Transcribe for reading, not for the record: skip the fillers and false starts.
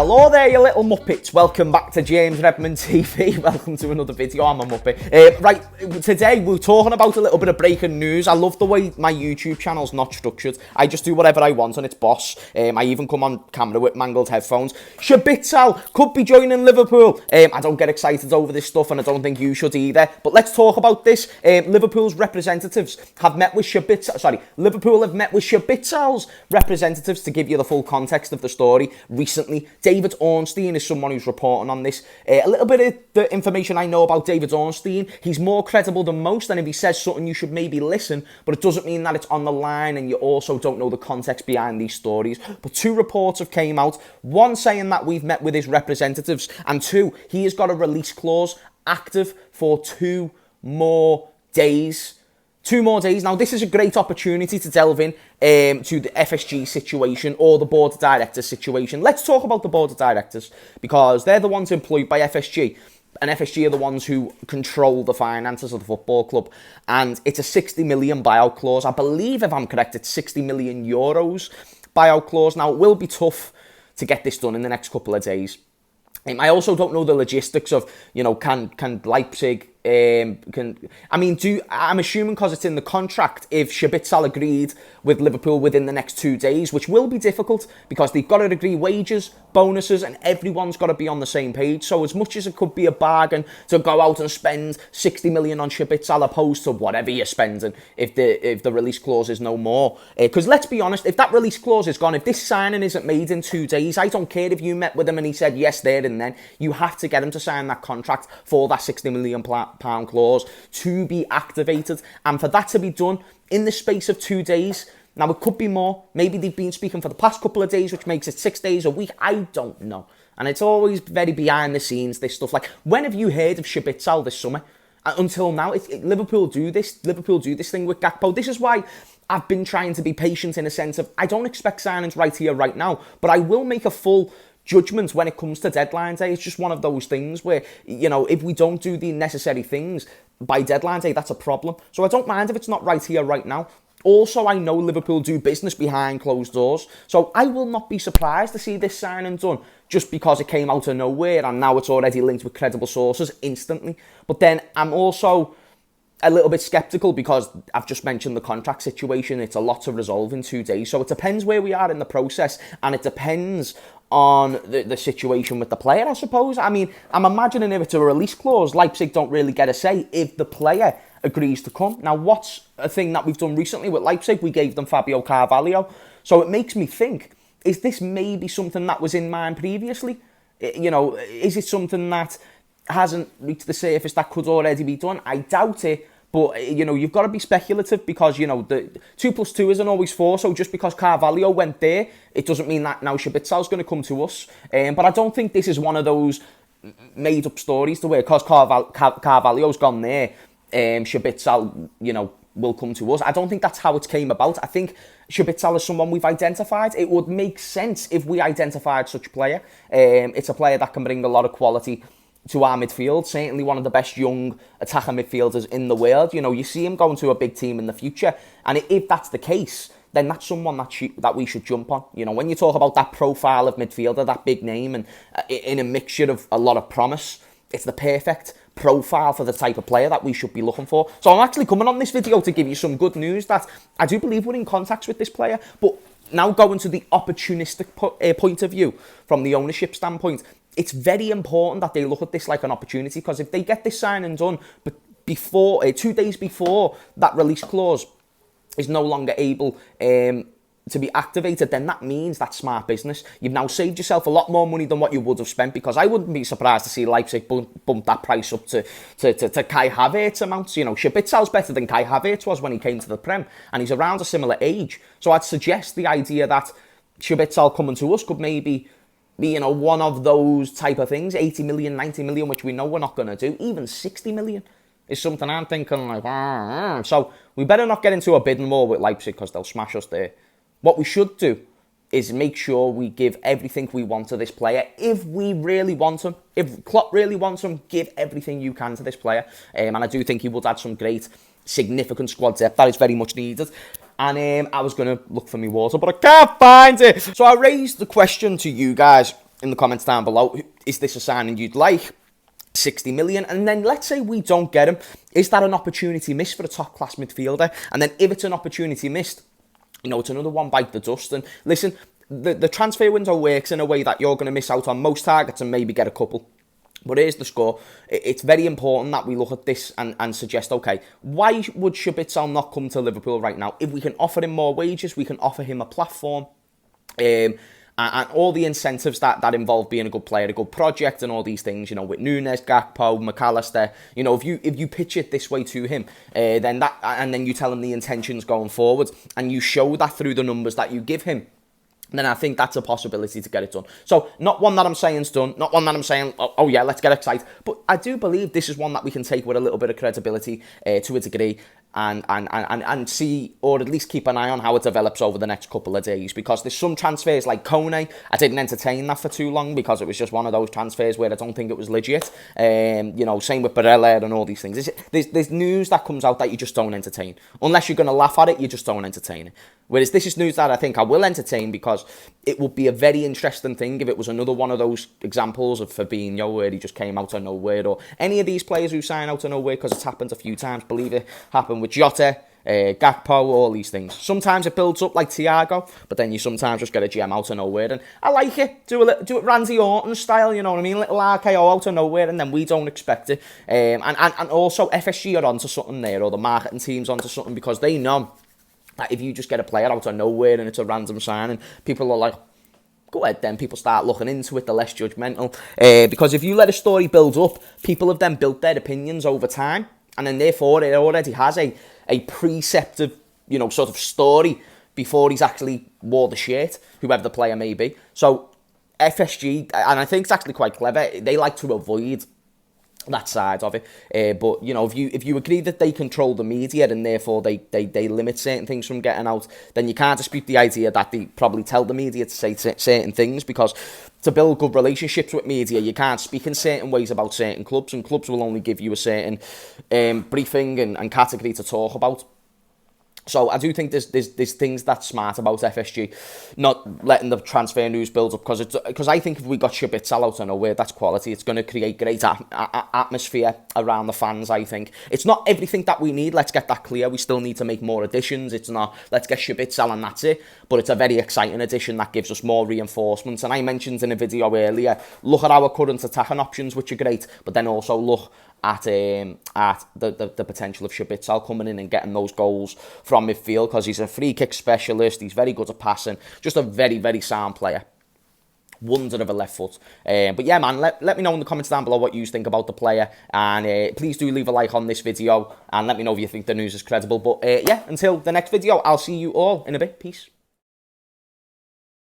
Hello there, you little muppets. Welcome back to James Redmond TV. Welcome to another video. I'm a muppet. Right, today we're talking about a little bit of breaking news. I love the way my YouTube channel's not structured. I just do whatever I want and it's boss. I even come on camera with mangled headphones. Szoboszlai could be joining Liverpool. I don't get excited over this stuff and I don't think you should either. But let's talk about this. Liverpool's representatives have met with Liverpool have met with Szoboszlai's representatives to give you the full context of the story recently. David Ornstein is someone who's reporting on this. A little bit of the information I know about David Ornstein, he's more credible than most, and if he says something you should maybe listen, but it doesn't mean that it's on the line and you also don't know the context behind these stories. But two reports have came out, one saying that we've met with his representatives, and two, he has got a release clause active for 2 more days. 2 more days. Now, this is a great opportunity to delve in to the FSG situation or the board of directors situation. Let's talk about the board of directors because they're the ones employed by FSG. And FSG are the ones who control the finances of the football club. And it's a 60 million buyout clause. I believe, if I'm correct, it's 60 million euros buyout clause. Now, it will be tough to get this done in the next couple of days. I also don't know the logistics of, can Leipzig, I'm assuming because it's in the contract, if Szoboszlai agreed with Liverpool within the next 2 days, which will be difficult because they've got to agree wages, bonuses, and everyone's got to be on the same page. So as much as it could be a bargain to go out and spend 60 million on Szoboszlai opposed to whatever you're spending if the release clause is no more. Because let's be honest, if that release clause is gone, if this signing isn't made in 2 days, I don't care if you met with him and he said yes there and then, you have to get him to sign that contract for that 60 million pound clause to be activated, and for that to be done in the space of 2 days. Now, it could be more. Maybe they've been speaking for the past couple of days, which makes it 6 days a week. I don't know. And it's always very behind the scenes, this stuff. Like, when have you heard of Szoboszlai this summer? Until now, Liverpool do this thing with Gakpo. This is why I've been trying to be patient in a sense of I don't expect signings right here, right now, but I will make a full judgment when it comes to deadline day. It's just one of those things where, if we don't do the necessary things by deadline day, that's a problem. So I don't mind if it's not right here, right now. Also, I know Liverpool do business behind closed doors, so I will not be surprised to see this signing done just because it came out of nowhere and now it's already linked with credible sources instantly. But then I'm also a little bit sceptical because I've just mentioned the contract situation. It's a lot to resolve in 2 days. So it depends where we are in the process, and it depends on the situation with the player, I suppose. I mean, I'm imagining if it's a release clause, Leipzig don't really get a say if the player agrees to come. Now, what's a thing that we've done recently with Leipzig? We gave them Fabio Carvalho. So it makes me think, is this maybe something that was in mind previously? Is it something that hasn't reached the surface that could already be done? I doubt it. But, you've got to be speculative because, the 2 plus 2 isn't always 4. So just because Carvalho went there, it doesn't mean that now Szoboszlai's going to come to us. But I don't think this is one of those made-up stories to where because Carvalho's gone there, Szoboszlai, will come to us. I don't think that's how it came about. I think Szoboszlai is someone we've identified. It would make sense if we identified such a player. It's a player that can bring a lot of quality to our midfield, certainly one of the best young attacker midfielders in the world. You see him going to a big team in the future, and if that's the case, then that's someone that we should jump on. When you talk about that profile of midfielder, that big name, and in a mixture of a lot of promise, it's the perfect profile for the type of player that we should be looking for. So I'm actually coming on this video to give you some good news that I do believe we're in contacts with this player, but now going to the opportunistic point of view from the ownership standpoint, it's very important that they look at this like an opportunity, because if they get this signing done, but before 2 days before that release clause is no longer able to be activated, then that means that's smart business. You've now saved yourself a lot more money than what you would have spent, because I wouldn't be surprised to see Leipzig bump that price up to Kai Havertz amounts. Szoboszlai's better than Kai Havertz was when he came to the Prem, and he's around a similar age. So I'd suggest the idea that Szoboszlai coming to us could maybe be, one of those type of things, 80 million, 90 million, which we know we're not going to do. Even 60 million is something I'm thinking like, So we better not get into a bidding war with Leipzig because they'll smash us there. What we should do is make sure we give everything we want to this player. If we really want him, if Klopp really wants him, give everything you can to this player. And I do think he would add some great, significant squad depth that is very much needed. And I was going to look for my water, but I can't find it. So I raised the question to you guys in the comments down below. Is this a signing you'd like? 60 million, and then let's say we don't get him. Is that an opportunity missed for a top class midfielder? And then if it's an opportunity missed, you know, it's another one bite the dust. And listen, the transfer window works in a way that you're going to miss out on most targets and maybe get a couple. But here's the score. It's very important that we look at this and suggest, okay, why would Szoboszlai not come to Liverpool right now? If we can offer him more wages, we can offer him a platform, and all the incentives that involve being a good player, a good project, and all these things, you know, with Nunes, Gakpo, McAllister, you know, if you pitch it this way to him, then you tell him the intentions going forward, and you show that through the numbers that you give him, then I think that's a possibility to get it done. So, not one that I'm saying is done, not one that I'm saying, oh yeah, let's get excited. But I do believe this is one that we can take with a little bit of credibility to a degree, and see, or at least keep an eye on how it develops over the next couple of days. Because there's some transfers like Kone, I didn't entertain that for too long because it was just one of those transfers where I don't think it was legit. You know, same with Barella and all these things. There's news that comes out that you just don't entertain. Unless you're going to laugh at it, you just don't entertain it. Whereas this is news that I think I will entertain, because it would be a very interesting thing if it was another one of those examples of Fabinho where he just came out of nowhere, or any of these players who sign out of nowhere, because it's happened a few times. Believe it happened with Jota, Gakpo, all these things. Sometimes it builds up like Thiago, but then you sometimes just get a gem out of nowhere, and I like it. Do it Randy Orton style, you know what I mean? Little RKO out of nowhere, and then we don't expect it. And also FSG are onto something there, or the marketing team's onto something, because they know that if you just get a player out of nowhere and it's a random signing, people are like, go ahead then. People start looking into it, they're less judgmental. Because if you let a story build up, people have then built their opinions over time, and then therefore it already has a preceptive, you know, sort of story before he's actually wore the shirt, whoever the player may be. So FSG, and I think it's actually quite clever, they like to avoid that side of it, but you know, if you agree that they control the media and therefore they limit certain things from getting out, then you can't dispute the idea that they probably tell the media to say certain things, because to build good relationships with media, you can't speak in certain ways about certain clubs, and clubs will only give you a certain briefing and category to talk about. So I do think there's things that's smart about FSG not letting the transfer news build up, because I think if we got Szoboszlai out of nowhere, that's quality. It's going to create great atmosphere around the fans. I think it's not everything that we need. Let's get that clear. We still need to make more additions. It's not let's get Szoboszlai and that's it. But it's a very exciting addition that gives us more reinforcements. And I mentioned in a video earlier, look at our current attacking options, which are great, but then also look at the potential of Szoboszlai coming in and getting those goals from midfield, because he's a free kick specialist, he's very good at passing, just a very, very sound player. Wonder of a left foot. But yeah, man, let me know in the comments down below what you think about the player, and please do leave a like on this video, and let me know if you think the news is credible. But yeah, until the next video, I'll see you all in a bit. Peace.